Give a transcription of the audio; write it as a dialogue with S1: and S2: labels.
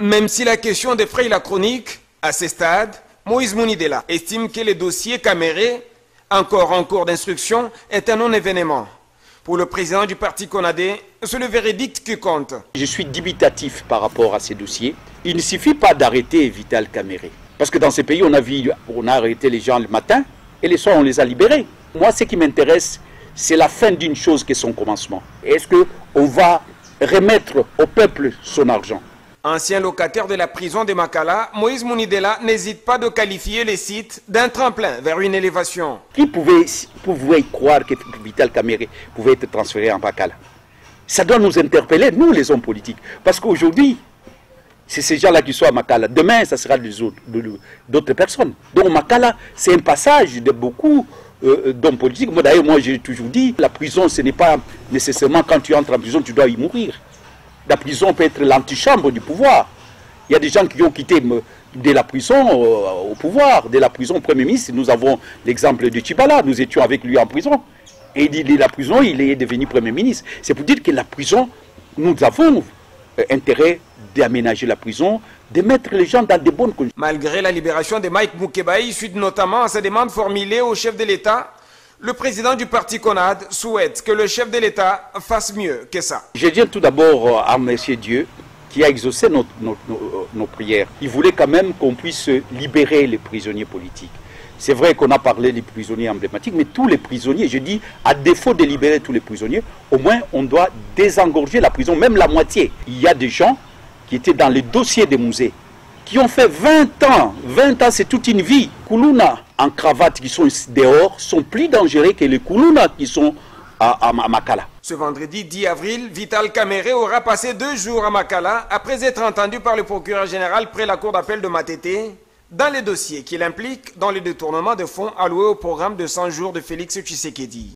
S1: Même si la question défraye la chronique, à ce stade, Moïse Mounidela estime que le dossier Caméré, encore en cours d'instruction, est un non-événement. Pour le président du parti Conadé, c'est le verdict qui compte.
S2: Je suis dubitatif par rapport à ces dossiers. Il ne suffit pas d'arrêter Vital Caméré. Parce que dans ces pays, on a arrêté les gens le matin et les soirs, on les a libérés. Moi, ce qui m'intéresse, c'est la fin d'une chose qui est son commencement. Est-ce qu'on va remettre au peuple son argent?
S1: Ancien locataire de la prison de Makala, Moïse Mounidela n'hésite pas de qualifier les sites d'un tremplin vers une élévation.
S2: Qui pouvait croire que Vital Caméré pouvait être transféré en Makala? Ça doit nous interpeller, nous les hommes politiques. Parce qu'aujourd'hui, c'est ces gens-là qui sont à Makala. Demain, ça sera d'autres personnes. Donc Makala, c'est un passage de beaucoup d'hommes politiques. Moi d'ailleurs, j'ai toujours dit, la prison, ce n'est pas nécessairement quand tu entres en prison, tu dois y mourir. La prison peut être l'antichambre du pouvoir. Il y a des gens qui ont quitté de la prison au pouvoir, de la prison au Premier ministre. Nous avons l'exemple de Tchibala, nous étions avec lui en prison. Et de la prison, il est devenu Premier ministre. C'est pour dire que la prison, nous avons intérêt d'aménager la prison, de mettre les gens dans de bonnes conditions.
S1: Malgré la libération de Mike Moukebaï, suite notamment à sa demande formulée au chef de l'État, le président du parti CONAD souhaite que le chef de l'État fasse mieux que ça.
S2: Je tiens tout d'abord à remercier Dieu qui a exaucé nos prières. Il voulait quand même qu'on puisse libérer les prisonniers politiques. C'est vrai qu'on a parlé des prisonniers emblématiques, mais tous les prisonniers, je dis, à défaut de libérer tous les prisonniers, au moins on doit désengorger la prison, même la moitié. Il y a des gens qui étaient dans les dossiers des musées, qui ont fait 20 ans. 20 ans, c'est toute une vie. Koulouna en cravate qui sont dehors sont plus dangereux que les Koulouna qui sont à Makala.
S1: Ce vendredi 10 avril, Vital Caméré aura passé 2 jours à Makala après être entendu par le procureur général près la cour d'appel de Matete dans les dossiers qui l'impliquent dans le détournement de fonds alloués au programme de 100 jours de Félix Tshisekedi.